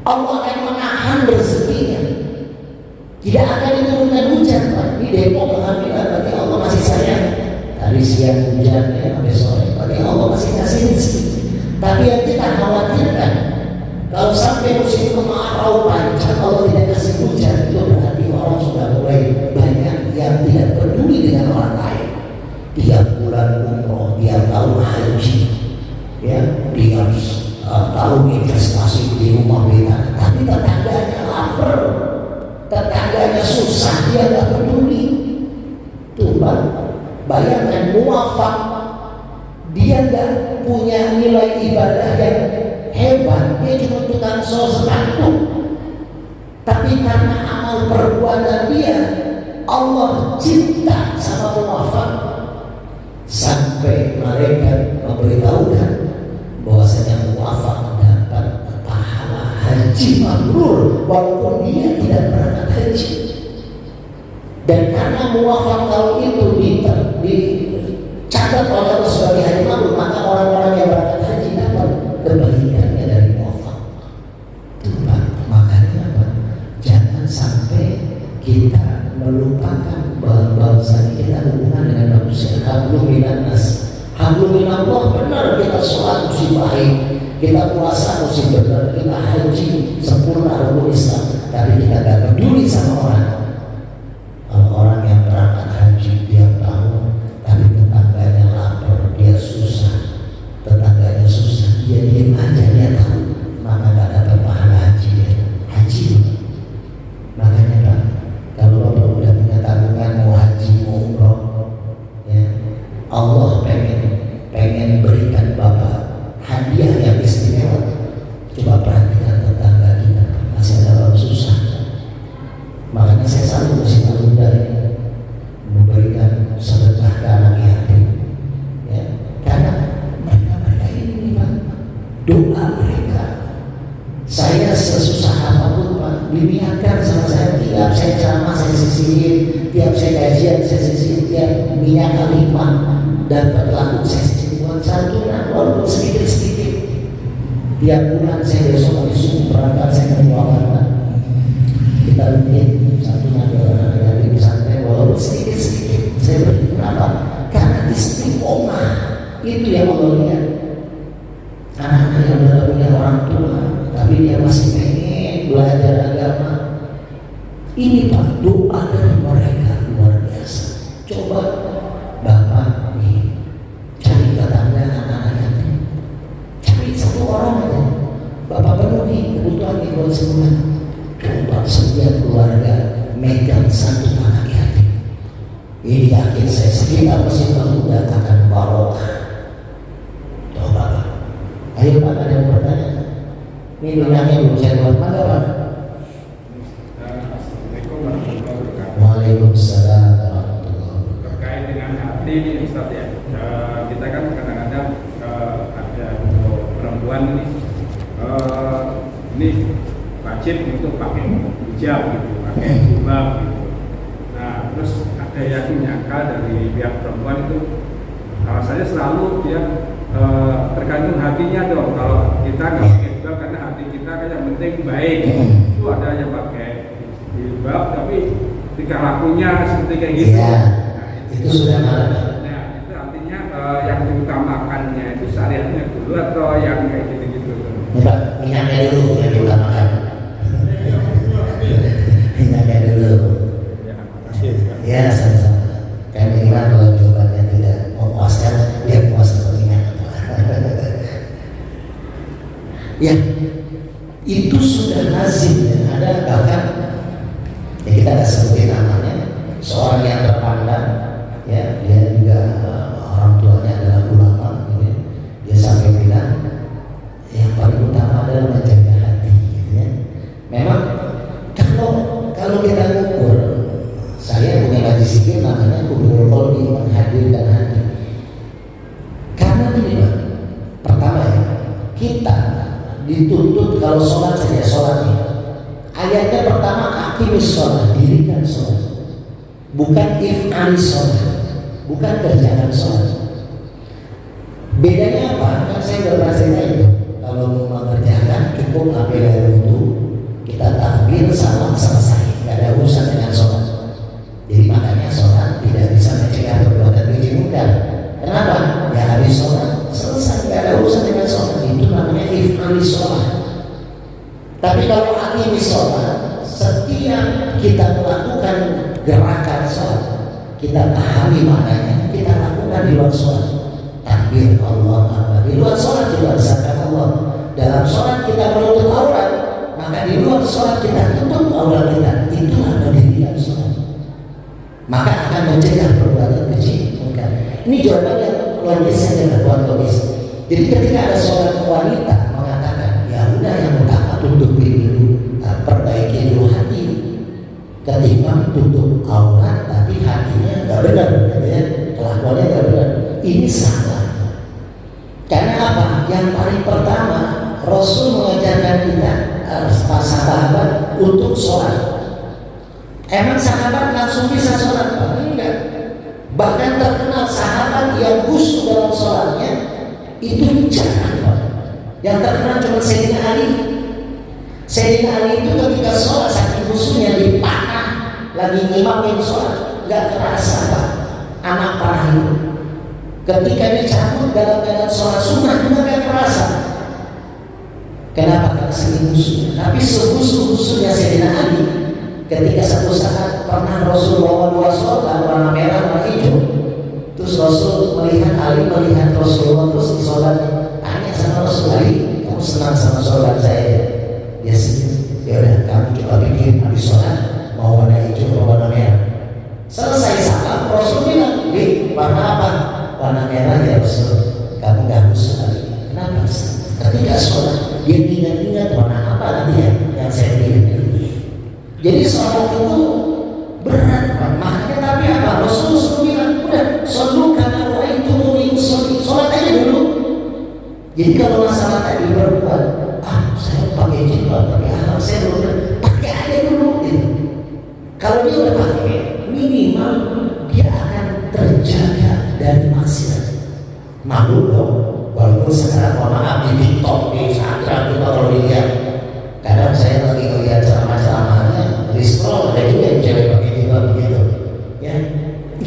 Allah akan menahan rezekinya. Tidak akan diturunkan hujan, Pak. Di Depok alhamdulillah, berarti Allah masih sayang. Dari siang hujannya sampai sore, berarti Allah masih kasih rezeki. Tapi yang kita khawatirkan, kalau sampai musim kemarau panjang Allah tidak kasih hujan, itu berarti orang sudah mulai banyak yang tidak peduli dengan orang lain. Tiap bulan umroh, tiap tahun haji, ya, tiap tahun investasi di rumah beda. Tapi tetangganya lapar, tetangganya susah, dia nggak peduli. Tuh Pak, bayangkan muafak, dia nggak punya nilai ibadah yang hebat, dia cuma tukang sol sepatu. Tapi karena amal perbuatan dia, Allah cinta sama muafak. sampai mereka memberitahukan bahwasanya muafak dapat pahala haji mabrur walaupun dia tidak berangkat haji. Dan karena muafak tahun itu dicatat oleh Allah sebagai haji mabrur, maka orang-orang yang berangkat haji dapat kebaikannya dari muafak. Makanya jangan sampai kita melupakan bahwasanya kita hubungan dengan manusia. Hablum minannas, hablum minallah. Benar, kita sholat mesti baik, kita puasa mesti benar, kita haji sempurna rukun Islam, tapi kita tidak peduli sama orang. Orang yang berangkat haji tiap tahun, tapi tetangganya lapar, dia susah, tetangganya susah, dia diam aja, dia tahu, maka tidak dapat pahala haji dia. Haji, makanya Pak, kalau Bapak udah punya tabungan mau haji, mau umroh, ya, Allah pengen berikan Bapak hadiah yang istimewa. Coba perhatikan tetangga kita, masih ada orang susah. Makanya saya selalu mesti tunda memberikan sedekah ke anak yatim, ya, karena mereka ini Pak, doa mereka. Saya sesusah apapun Pak, diniatkan sama saya, tiap saya ceramah saya sisihin, tiap saya kajian saya sisihin, tiap minyak kalimah dapat laku saya sisihin buat santunan walaupun sedikit-sedikit. Tiap bulan saya besok hari subuh berangkat saya mendoakan kita bikin santunan ke anak yatim pesantren walaupun sedikit-sedikit saya beri. Kenapa? Karena istiqomah itu yang Allah lihat. Anak-anak yang sudah punya orang tua tapi dia masih pengen belajar agama, ini Pak, doa dari mereka luar biasa. Coba Bapak nih cari tetangga anak-anak yatim, cari satu orang aja, Bapak penuhi kebutuhan buat semua. Coba setiap keluarga megang satu anak yatim, ini yakin saya sekitar masih muda akan barokah. Coba Pak, ayo Pak, ada yang bertanya. Ini dunyanya belum saya buat, mana Pak? Assalamualaikum warahmatullahi wabarakatuh. Waalaikumsalam warahmatullahi wabarakatuh. Terkait dengan hati ini Ustaz ya, kita kan kadang-kadang ada perempuan ini wajib untuk pakai hijab gitu, pakai jilbab gitu. Nah terus ada yang menyangka dari pihak perempuan itu alasannya selalu dia tergantung hatinya dong. Kalau kita nggak pakai jilbab karena hati kita kan yang penting baik, itu ada yang pakai jilbab tapi tingkah lakunya seperti kayak gitu. Ya, Nah, itu sudah malam. Nah itu artinya yang diutamakannya itu syariatnya dulu atau yang kayak gitu-gitu. Ini Pak, minyaknya dulu yang diutamakan. Minyaknya dulu. Ya, makasih. Ya, sama-sama. Kami gimana kalau jawabannya tidak memuaskan, dia puas dengan minyak. Ya, itu sudah lazim. Ada bahkan ya kita nggak sebutin namanya, seorang yang terpandang, ya dia juga orang tuanya adalah ulama, gitu. Dia sampai bilang yang paling utama adalah menjaga hati, gitu ya. Memang kalau kita ngukur, saya punya ngaji zikir namanya kubur qalbi, menghadirkan hati. Karena ini Pak, pertama ya, kita dituntut kalau sholat saja sholatnya. Ayatnya pertama aqimis sholat, dirikan sholat, bukan if'alis sholat, bukan kerjakan sholat. Bedanya apa? Kan saya pernah cerita itu. Kalau mau mengerjakan cukup ambil air wudhu, kita takbir salam selesai, nggak ada urusan dengan sholat. Jadi makanya sholat tidak bisa mencegah perbuatan keji munkar. Kenapa? Ya habis sholat selesai, nggak ada urusan dengan sholat. Itu namanya if'alis sholat. Tapi kalau aqimis sholat, setiap kita melakukan gerakan sholat, kita pahami maknanya, kita lakukan di luar sholat. Takbir Allah Akbar, di luar sholat juga disangka Allah. Dalam sholat kita menutup aurat, maka di luar sholat kita tutup aurat kita. Itulah pendidikan sholat. Maka akan mencegah perbuatan keji munkar. Ini jawaban yang logis saja, berbuat logis. Jadi ketika ada seorang wanita mengatakan, ya udah yang utama tutupi dulu, perbaiki dulu hati, ketimbang tutup aurat tapi hatinya nggak benar, ya, kelakuannya nggak benar. Ini salah. Karena apa? Yang paling pertama Rasul mengajarkan kita sahabat untuk sholat. Emang sahabat langsung bisa sholat? Enggak. Bahkan terkenal sahabat yang khusyuk dalam sholatnya itu jarang. Yang terkenal cuma Sayyidina Ali. Sayyidina Ali itu ketika sholat saking khusyuknya dipanah lagi ngimamin sholat, nggak terasa Pak anak panah itu. Ketika dicabut dalam keadaan sholat sunnah juga nggak terasa. Kenapa? Karena saking khusyuknya. Tapi sekhusyuk-khusyuknya Sayyidina Ali, ketika satu saat pernah Rasul bawa 2 sholat warna merah warna hijau, terus Rasul melihat Ali melihat Rasulullah terus di sholatnya, tanya sama Rasul, Ali kamu senang sama sholat saya? Dia senyum. Ya udah kamu coba bikin habis sholat mau warna hijau atau warna merah. Selesai salam Rasul bilang, warna apa? Warna merah ya Rasul. Kamu gak harus sekali. Kenapa? Ketika sholat dia ingat-ingat warna apa tadi yang saya pilih. Jadi sholat itu berat Pak. Makanya tapi apa? Rasul bilang, udah sholat karena roh itu muni sholat aja dulu. Jadi kalau masalah tadi berbuat, saya pakai jilbab tapi akhlak saya belum, pakai aja dulu gitu. Kalau dia udah pakai, minimal dia akan terjaga dari maksiat. Malu dong, walaupun sekarang mohon maaf di TikTok, di Instagram kita kalau dilihat, kadang saya lagi ngeliat ceramah-ceramahnya, di scroll ada juga yang cewek pakai jilbab begitu. Ya,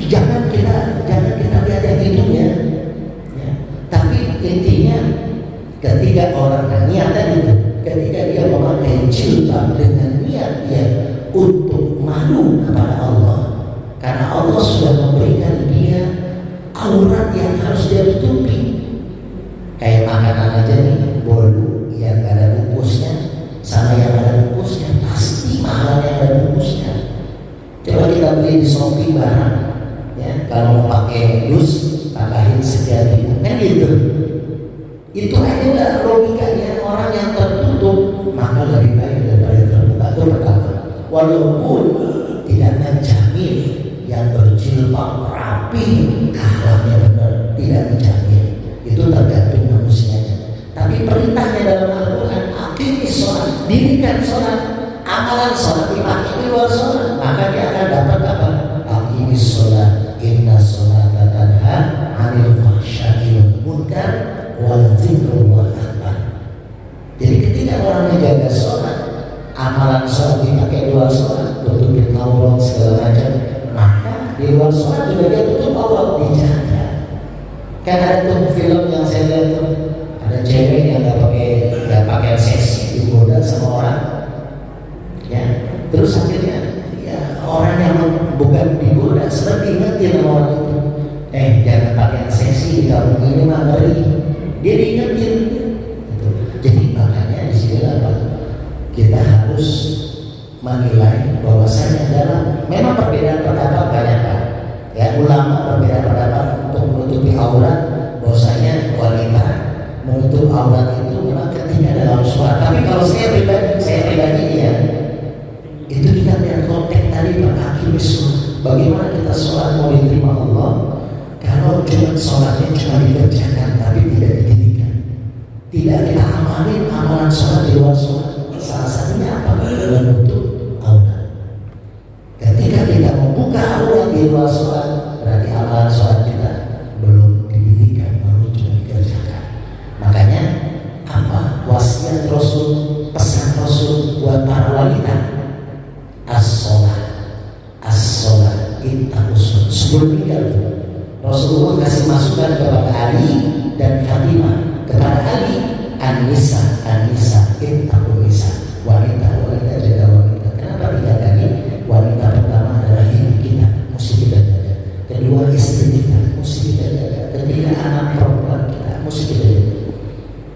jangan kita lihat yang hidungnya. Ya. Tapi intinya ketika orang niatnya itu, ketika dia memakai jilbab dengan niat dia untuk malu kepada Allah, karena Allah sudah memberikan dia aurat yang harus dia tutupi. Kayak makanan aja nih, bolu yang gak ada bungkusnya sama yang ada bungkusnya pasti mahal yang ada bungkusnya. Coba kita beli di Shopee barang, ya kalau mau pakai dus tambahin sekian ribu kan gitu. Itu aja udah logikanya orang yang tertutup maka lebih baik daripada terbuka. Itu pertama. Walaupun tidak menjamin yang berjilbab rapi akhlaknya benar, tidak menjamin. Itu tergantung manusianya. Tapi perintahnya dalam Al-Quran, aqimis sholat, dirikan sholat, amalan sholat dipakai di luar sholat, maka dia akan dapat apa? Aqimis sholat, inna sholata tanha 'anil fahsya'i wal munkar wal zikrullah akbar. Jadi ketika orang menjaga sholat, amalan sholat dipakai di luar sholat, tutupin aurat segala macam, maka di luar sholat juga dia tutup aurat, dijaga. Kan ada tuh film yang saya lihat tuh, ada cewek yang nggak pakai seks digoda sama orang, ya terus akhirnya ya orang yang bukan digoda seperti ingetin sama orang itu, jangan pakai seksi kalau ini mah ngeri, dia diingetin gitu. Jadi makanya di sini apa kita harus menilai bahwasanya dalam memang perbedaan pendapat banyak kan, ya ulama berbeda pendapat untuk menutupi aurat, bahwasanya wanita menutup aurat itu memang ketika dalam sholat. Tapi kalau saya pribadi ya, itu kita lihat konteks tadi Pak Aqimis sholat. Bagaimana kita sholat mau diterima Allah kalau cuma sholatnya cuma dikerjakan tapi tidak didirikan, tidak kita amalin amalan sholat di luar sholat. Salah satunya apa? Menutup aurat. Ketika kita membuka aurat di luar sholat, berarti amalan sholat kita belum didirikan, baru cuma dikerjakan. Makanya apa wasiat Rasul, pesan Rasul buat para wanita, as-sholat ittaqus. Sebelum meninggal Rasulullah kasih masukan kepada Ali dan Fatimah. Kepada Ali, an-nisa ittaqun nisa, wanita jaga wanita. Kenapa dijaga? Wanita pertama adalah ibu kita, mesti kita jaga. Kedua istri kita, mesti kita jaga. Ketiga anak perempuan kita, mesti kita jaga.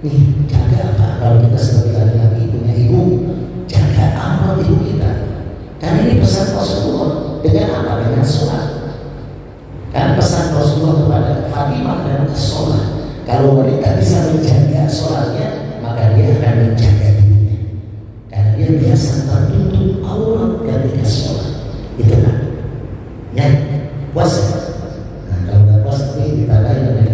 Nih, jaga apa? Kalau kita sebagai laki-laki punya ibu, jaga amal ibu kita. Karena ini pesan Rasulullah dengan apa? Dengan sholat. Karena pesan Rasulullah kepada Fatimah dan sholat. Kalau wanita bisa menjaga sholatnya, maka dia akan menjaga dirinya. Karena dia biasa tertutup aurat ketika sholat. Itu kan? Ya, puasa. Nah, kalau nggak puasa ini ditandai dengan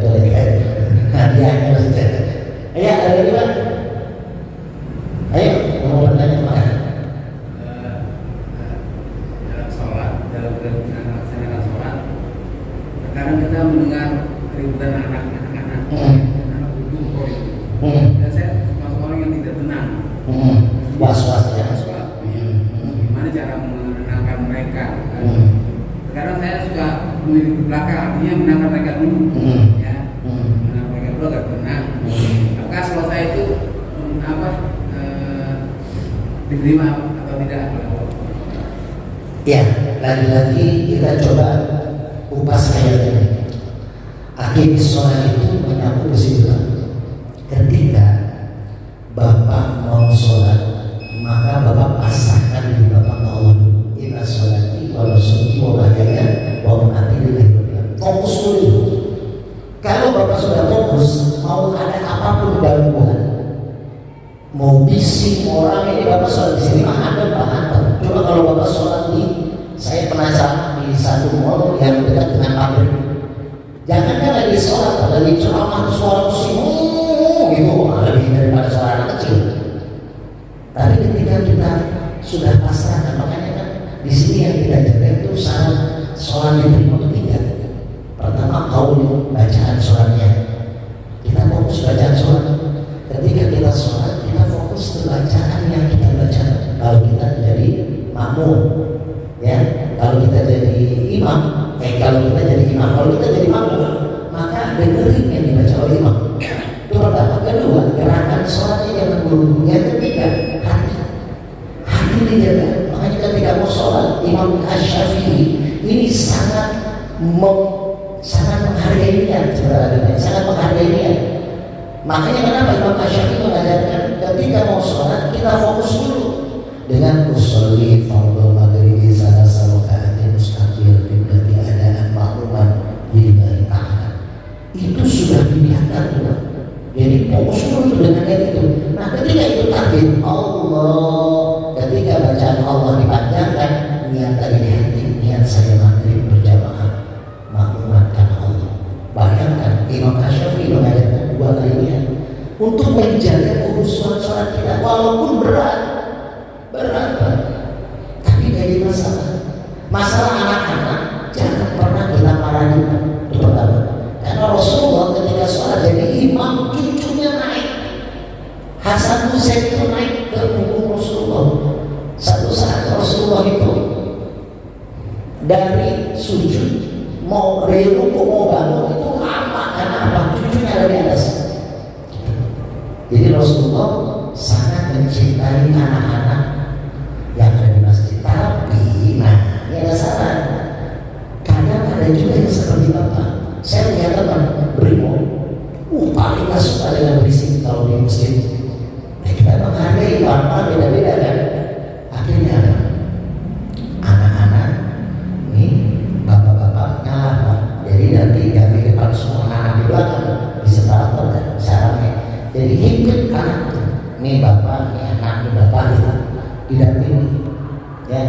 anak-anak kumpul itu. Dan saya termasuk orang yang tidak tenang. Was-was ya. Gimana cara menenangkan mereka? Sekarang saya suka melihat ke belakang, artinya menenangkan mereka dulu, ya. Menenangkan mereka dulu agar tenang. Apakah selesai itu diterima atau tidak? Ya, lagi-lagi kita coba kupas ayatnya. Akhir sholat itu menyambung kesimpulan. Ketika Bapak mau sholat, maka Bapak pasrahkan diri Bapak ke Allah. Inna sholati wa nusuki wa mahyaya wa mamati lillahi. Fokus dulu. Kalau Bapak sudah fokus, mau ada apapun gangguan, mau bising orang ini, Bapak sholat di sini mah ada Pak. Coba kalau Bapak sholat di, saya penasaran di satu mall yang dekat dengan pabrik. Jangan kan lagi sholat, lagi ceramah suara musik, gitu, lebih daripada suara anak kecil. Tapi ketika kita sudah pasrah, makanya kan di sini yang kita jaga itu sholat diterima ketiga. Pertama kaul bacaan sholatnya, kita fokus bacaan sholat. Ketika kita sholat, kita fokus ke bacaan yang kita baca. Kalau kita jadi makmum, ya, kalau kita jadi imam, kalau kita jadi makmum, maka dengerin yang dibaca oleh imam. Itu pertama. Kedua, gerakan sholatnya jangan buru. Yang ketiga, hati dijaga. Makanya ketika mau sholat, Imam Asy-Syafi'i ini sangat menghargai niat, sangat menghargai niat. Makanya kenapa Imam Asy-Syafi'i mengajarkan ketika mau sholat kita fokus dulu dengan usolli fardhu maghribi salasa raka'atin mustaqbil qiblati adaan ma'muman lillahi ta'ala. Itu sudah diniatkan dulu. Jadi fokus dulu dengan itu. Nah ketika itu takbir Allah, ketika bacaan Allah dipanjangkan, niat tadi di hati, niat saya maghrib berjamaah makmuman karena Allah. Bayangkan Imam Asy-Syafi'i mengajarkan 2 kali niat untuk menjaga kehusuan sholat kita, walaupun berat, tapi jadi masalah anak-anak jangan pernah kita marahi. Itu pertama. Karena Rasulullah ketika sholat jadi imam, cucunya naik, Hasan Husain itu naik ke punggung Rasulullah. Satu saat Rasulullah itu dari sujud mau ruku mau bangun itu lama, karena apa? Cucunya ada di atas. Jadi Rasulullah sangat mencintai anak-anak yang ada di masjid. Tapi, nah, ini ada saran. Kadang ada juga yang seperti Bapak. Saya lihat teman berimo, paling gak suka dengan berisik kalau di masjid. Nah, kita menghargai warna beda-beda kan. Akhirnya anak-anak ini bapak-bapak ngalah. Jadi nanti yang di depan semua anak di belakang bisa tahu kan caranya. Jadi himpit anak itu, nih bapak, nih anak, nih bapak gitu, didampingi. Ya,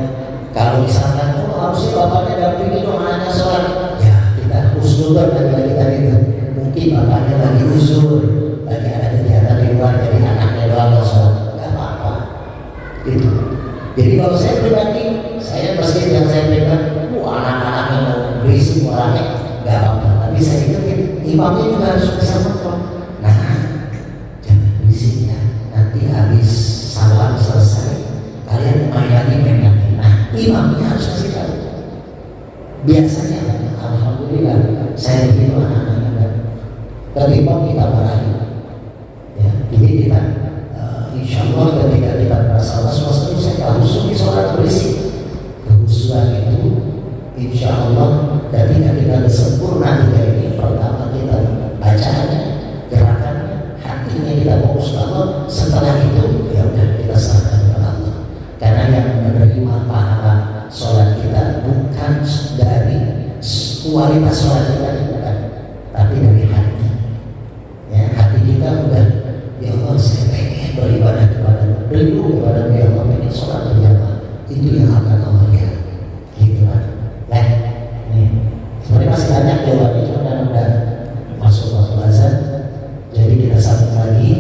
kalau misalkan harusnya bapaknya dampingi dong anaknya sholat, ya kita usulkan lagi tadi itu. Mungkin bapaknya lagi usul, lagi ada kegiatan di luar, jadi anaknya doang sholat, nggak apa-apa. Itu. Jadi kalau saya pribadi, saya masjid yang saya pegang, anak-anak yang mau berisik orangnya, nggak apa-apa. Tapi saya ingatkan, imamnya juga harus bisa kontrol. Nah, jangan berisik ya. Nanti habis salam selesai, kalian main lagi. Nah, imamnya harus kasih tahu. Biasanya, alhamdulillah, saya begitu anak-anak. Tapi imam kita marahi. Ya, jadi kita, insya Allah ketika kita merasa was-was itu saya tahu sholat berisik. Kehusuan itu, insya Allah ketika kita sempurna tiga ini, pertama kita bacaannya, gerakannya, hatinya kita fokus ke Allah. Setelah itu ya udah kita serahkan ke Allah. Karena yang menerima pahala sholat kita bukan dari kualitas sholat kita, bukan, tapi dari hati. Ya, hati kita udah, ya Allah saya pengen beribadah kepada rindu kepada ya Allah, pengen sholat berjamaah. Itu yang akan Allah lihat. Gitu kan? Ya, nih sebenarnya masih banyak jawabannya, cuma udah masuk waktu azan. Jadi kita sambung lagi.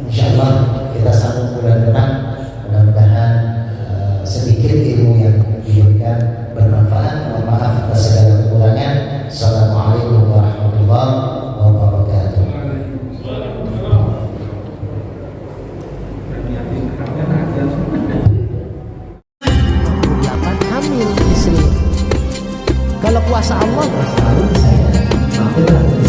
Insya Allah kita sambung bulan depan. Mudah-mudahan sedikit ilmu yang diberikan bermanfaat. Mohon maaf atas segala kekurangan. Assalamualaikum warahmatullahi wabarakatuh. Kalau kuasa Allah selalu saya maafkan